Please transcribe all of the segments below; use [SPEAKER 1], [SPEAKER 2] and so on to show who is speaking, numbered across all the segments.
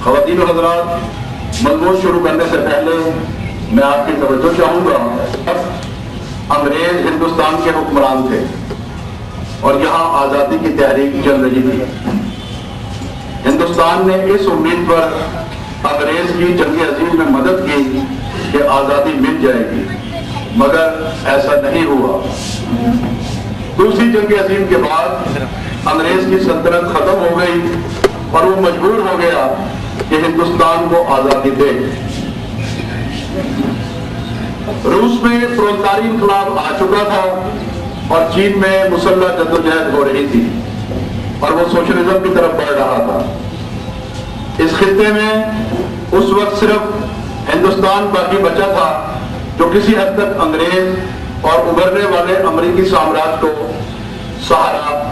[SPEAKER 1] خواتین و حضرات، مضمون شروع کرنے سے پہلے میں آپ کی توجہ چاہوں گا۔ انگریز ہندوستان کے حکمران تھے اور یہاں آزادی کی تحریک چل رہی تھی۔ ہندوستان نے اس امید پر انگریز کی جنگ عظیم میں مدد کی کہ آزادی مل جائے گی، مگر ایسا نہیں ہوا۔ دوسری جنگ عظیم کے بعد انگریز کی سلطنت ختم ہو گئی اور وہ مجبور ہو گیا کہ ہندوستان کو آزادی دے۔ روس میں پرولتاری انقلاب آ چکا تھا اور چین میں مسلح جدوجہد ہو رہی تھی اور وہ سوشلزم کی طرف بڑھ رہا تھا۔ اس خطے میں اس وقت صرف ہندوستان باقی بچا تھا جو کسی حد تک انگریز اور ابھرنے والے امریکی سامراج کو سہارا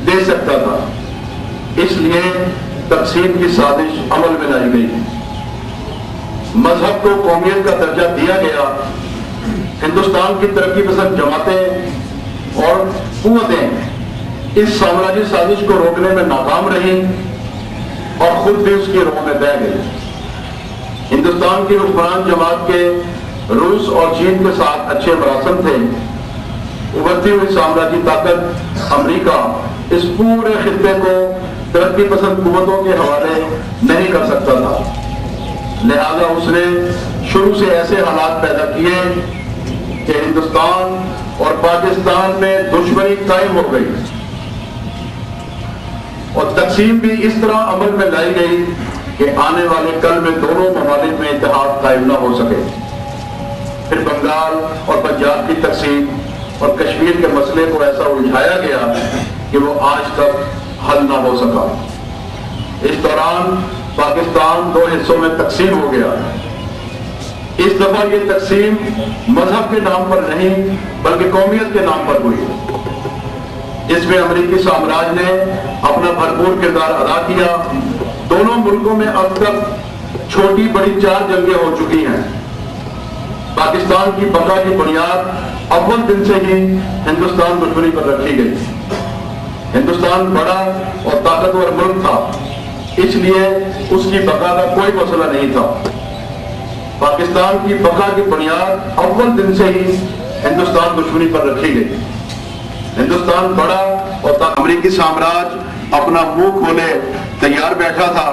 [SPEAKER 1] دے سکتا تھا۔ اس لیے تقسیم کی سازش عمل میں لائی گئی۔ مذہب کو قومیت کا درجہ دیا گیا۔ ہندوستان کی ترقی پسند جماعتیں اور قوتیں اس سامراجی سازش کو روکنے میں ناکام رہی اور خود بھی اس کی راہ میں بہہ گئی۔ ہندوستان کی حکمران جماعت کے روس اور چین کے ساتھ اچھے مراسم تھے۔ ابھرتی ہوئی سامراجی طاقت امریکہ اس پورے خطے کو ترقی پسند قوتوں کے حوالے نہیں کر سکتا تھا، لہذا اس نے شروع سے ایسے حالات پیدا کیے کہ ہندوستان اور پاکستان میں دشمنی قائم ہو گئی اور تقسیم بھی اس طرح عمل میں لائی گئی کہ آنے والے کل میں دونوں ممالک میں اتحاد قائم نہ ہو سکے۔ پھر بنگال اور پنجاب کی تقسیم اور کشمیر کے مسئلے کو ایسا الجھایا گیا کہ وہ آج تک حل نہ ہو سکا۔ اس دوران پاکستان دو حصوں میں تقسیم ہو گیا۔ اس دفعہ یہ تقسیم مذہب کے نام پر نہیں بلکہ قومیت کے نام پر ہوئی، جس میں امریکی سامراج نے اپنا بھرپور کردار ادا کیا۔ دونوں ملکوں میں اب تک چھوٹی بڑی 4 جنگیں ہو چکی ہیں۔ پاکستان کی بقا کی بنیاد اول دن سے ہی ہندوستان دشمنی پر رکھی گئی۔ ہندوستان بڑا اور طاقتور ملک تھا، اس لیے اس کی بقا کا کوئی مسئلہ نہیں تھا۔ پاکستان کی بقا کی بنیاد اول دن سے ہی ہندوستان دشمنی پر رکھی گئی۔ ہندوستان بڑا اور امریکی سامراج اپنا منہ کھولے تیار بیٹھا تھا۔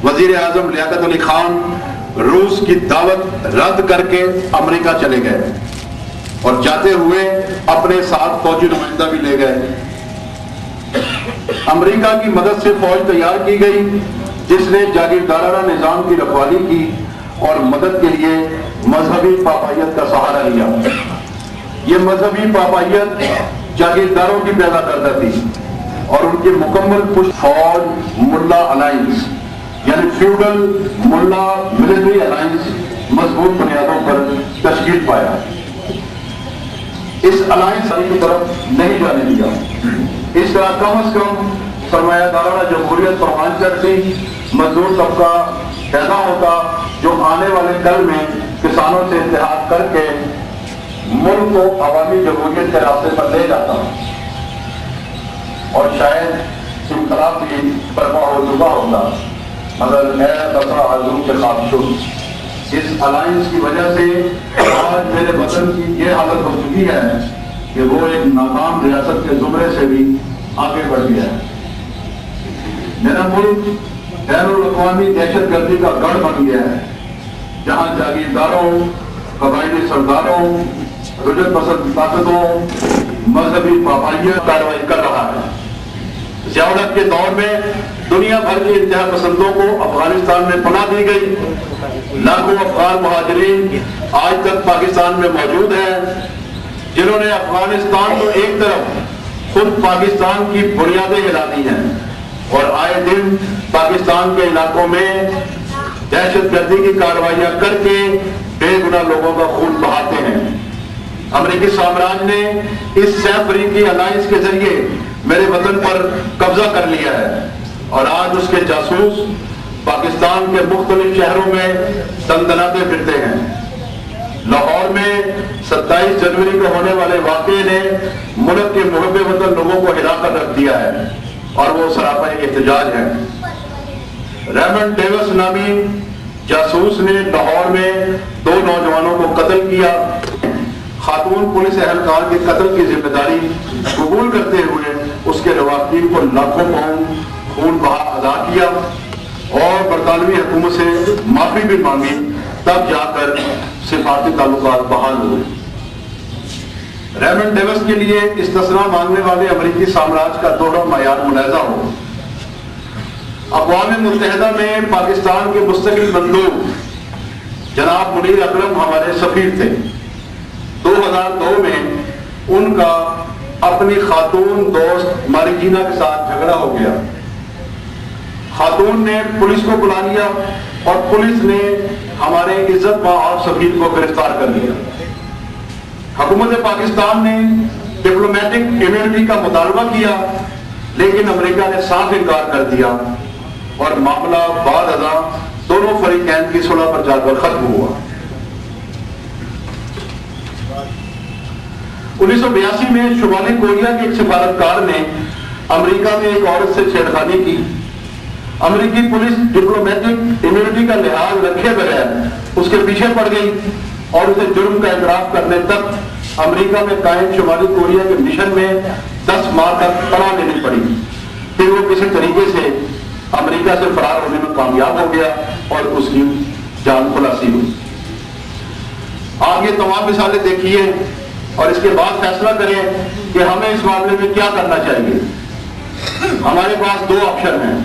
[SPEAKER 1] وزیر اعظم لیاقت علی خان روس کی دعوت رد کر کے امریکہ چلے گئے اور جاتے ہوئے اپنے ساتھ فوجی نمائندہ بھی لے گئے۔ امریکہ کی مدد سے فوج تیار کی گئی جس نے جاگیردارانہ نظام کی رکھوالی کی اور مدد کے لیے مذہبی پاپائیت کا سہارا لیا۔ یہ مذہبی پاپائیت جاگیرداروں کی پیدا کرتا تھی اور ان کی مکمل پشت فوج ملا الائنس یعنی فیوڈل ملا ملٹری الائنس مضبوط بنیادوں پر تشکیل پایا۔ اس الائنس کی طرف نہیں جانے دیا۔ اس طرح کم از کم سرمایہ دارانہ جمہوریت پروان چڑھتی، مزدور طبقہ پیدا ہوتا جو آنے والے کل میں کسانوں سے اتحاد کر کے ملک کو عوامی جمہوریت کے راستے پر لے جاتا اور شاید انقلاب بھی برپا ہو چکا ہوتا، مگر اے بسا عزم کے خواب شد۔ اس الائنس کی وجہ سے آج میرے وطن کی یہ حالت ہو چکی ہے کہ وہ ایک ناکام ریاست کے زمرے سے بھی آگے بڑھ گیا ہے۔ میرا ملک بین الاقوامی دہشت گردی کا گڑھ بن گیا ہے، جہاں جاگیرداروں، قبائلی سرداروں، رجعت پسند طاقتوں، مذہبی پاپائیت کارروائی کر رہا ہے۔ ضیاءالحق کے دور میں دنیا بھر کے انتہا پسندوں کو افغانستان میں پناہ دی گئی۔ لاکھوں افغان مہاجرین آج تک پاکستان میں موجود ہیں، جنہوں نے افغانستان کو ایک طرف خود پاکستان کی بنیادیں ہلا دی ہیں اور آئے دن پاکستان کے علاقوں میں دہشت گردی کی کارروائیاں کر کے گنا لوگوں کا خون بہاتے ہیں۔ امریکی سامراج نے اس سیف افریقی الائنس کے ذریعے میرے وطن پر قبضہ کر لیا ہے اور آج اس کے جاسوس پاکستان کے مختلف شہروں میں دندناتے پھرتے ہیں۔ لاہور میں 27 جنوری کو ہونے والے واقعے نے ملک کے محب وطن لوگوں کو ہلا کر رکھ دیا ہے اور وہ سراپا احتجاج ہے۔ ریمنڈ ڈیوس نامی جاسوس نے لاہور میں 2 نوجوانوں کو قتل کیا۔ خاتون پولیس اہلکار کے قتل کی ذمہ داری قبول کرتے ہوئے اس کے لواحقین کو لاکھوں پاؤنڈ خون بہا ادا کیا اور برطانوی حکومت سے معافی بھی مانگی، تب جا کر سفارتی تعلقات بحال ہوئے۔ ریمنڈ ڈیوس کے لیے استثناء مانگنے والے امریکی سامراج کا دوہرا معیار ملاحظہ ہو۔ اقوام متحدہ میں پاکستان کے مستقل مندوب جناب منیر اکرم ہمارے سفیر تھے۔ 2002 میں ان کا اپنی خاتون دوست ماریجینا کے ساتھ جھگڑا ہو گیا۔ خاتون نے پولیس کو بلا لیا اور پولیس نے ہمارے عزت مآب سفیر کو گرفتار کر لیا۔ حکومت پاکستان نے ڈپلومیٹک امیونٹی کا مطالبہ کیا، لیکن امریکہ نے صاف انکار کر دیا اور معاملہ بعد ازاں دونوں فریقین کی صلح پر جا کر ختم ہوا۔ 1982 میں شمالی کوریا کے ایک سفارتکار نے امریکہ میں ایک عورت سے چھیڑخانی کی۔ امریکی پولیس ڈپلومیٹک امیونٹی کا لحاظ رکھے بغیر اس کے پیچھے پڑ گئی اور اسے جرم کا اعتراف کرنے تک امریکہ میں قائم شمالی کوریا کے مشن میں 10 ماہ تک پناہ لینی پڑی۔ پھر وہ کسی طریقے سے امریکہ سے فرار ہونے میں کامیاب ہو گیا اور اس کی جان خلاصی ہوئی۔ آپ یہ تمام مثالیں دیکھیے اور اس کے بعد فیصلہ کریں کہ ہمیں اس معاملے میں کیا کرنا چاہیے۔ ہمارے پاس 2 آپشن ہیں،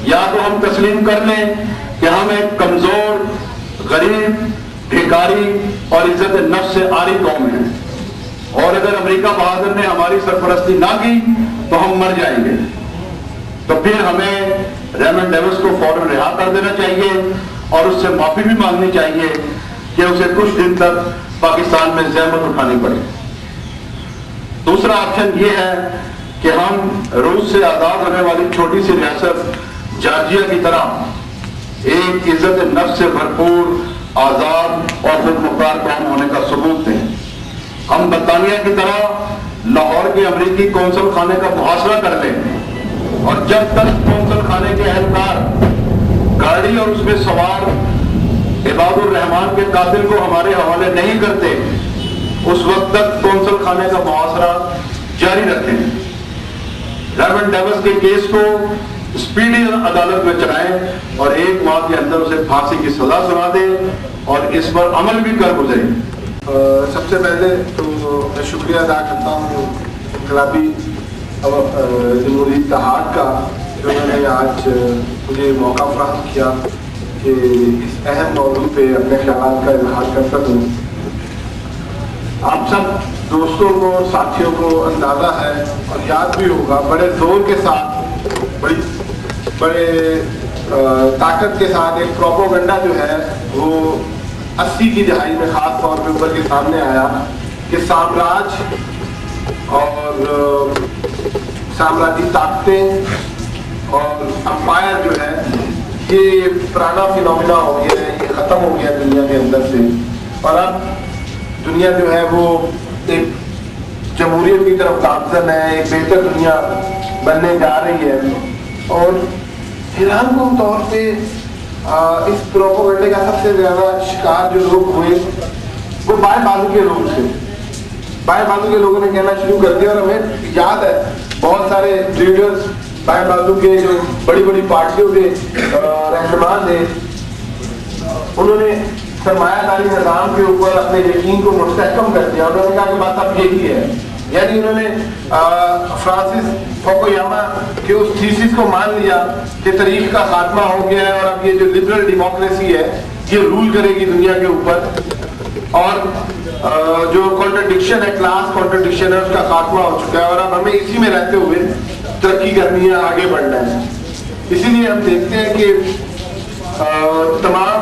[SPEAKER 1] یا تو ہم تسلیم کر لیں کہ ہم ایک کمزور، غریب، بھیکاری اور عزت نفس سے عاری قوم ہیں، اور اگر امریکہ بہادر نے ہماری سرپرستی نہ کی تو ہم مر جائیں گے۔ تو پھر ہمیں ریمنڈ ڈیوس کو فوراً رہا کر دینا چاہیے اور اس سے معافی بھی مانگنی چاہیے کہ اسے کچھ دن تک پاکستان میں زحمت اٹھانی پڑے۔ دوسرا آپشن یہ ہے کہ ہم روس سے آزاد ہونے والی چھوٹی سی ریاست جارجیا کی طرح ایک عزت نفس سے بھرپور، آزاد اور خود مختار قوم ہونے کا ثبوت دیں۔ ہم برطانیہ کی طرح لاہور کے امریکی قونصل خانے کا محاصرہ کر لیں، اور جب تک قونصل خانے کے اہلکار گاڑی اور اس میں سوار عباد الرحمان کے قاتل کو ہمارے حوالے نہیں کرتے، اس وقت تک قونصل خانے کا محاصرہ جاری رکھیں۔ ریمنڈ ڈیوس کے کیس کو اسپیڈی عدالت میں چلائیں اور 1 ماہ کے اندر اسے پھانسی کی سزا سنا دیں اور اس پر عمل بھی کر گزریں۔
[SPEAKER 2] سب سے پہلے تو میں شکریہ ادا کرتا ہوں انقلابی جمہوری اتحاد کا، جنہوں نے آج مجھے موقع فراہم کیا کہ اس اہم موضوع پہ اپنے خیالات کا اظہار کر سکوں۔ آپ سب دوستوں کو، ساتھیوں کو اندازہ ہے اور یاد بھی ہوگا، بڑے زور کے ساتھ، بڑے طاقت کے ساتھ ایک پروپوگنڈا جو ہے وہ 80 کی دہائی میں خاص طور پہ اوپر کے سامنے آیا کہ سامراج اور سامراجی طاقتیں اور امپائر جو ہے یہ پرانا فینومینا ہو گیا ہے، یہ ختم ہو گیا دنیا کے اندر سے، اور اب دنیا جو ہے وہ ایک جمہوریت کی طرف گامزن ہے، ایک بہتر دنیا بننے جا رہی ہے۔ اور حیران کن طور پہ اس پروپیگنڈے کا سب سے زیادہ شکار جو لوگ ہوئے وہ بائیں بازو کے لوگ تھے۔ بائیں بازو کے لوگوں نے کہنا شروع کر دیا، اور ہمیں یاد ہے بہت سارے لیڈرز بائیں بازو کے جو بڑی بڑی پارٹیوں کے رہنما تھے، انہوں نے سرمایہ داری نظام کے اوپر اپنے یقین کو مستحکم کر دیا۔ انہوں نے کہا کہ بات اب یہی ہے، یعنی انہوں نے فرانسس فوکویاما کے اس تھیسس کو مان لیا کہ تاریخ کا خاتمہ ہو گیا ہے اور اب یہ جو لبرل ڈیموکریسی ہے یہ رول کرے گی دنیا کے اوپر، اور جو کانٹرڈکشن ہے، کلاس کانٹرڈکشن ہے، اس کا خاتمہ ہو چکا ہے، اور اب ہمیں اسی میں رہتے ہوئے ترقی کرنی ہے، آگے بڑھنا ہے۔ اسی لیے ہم دیکھتے ہیں کہ تمام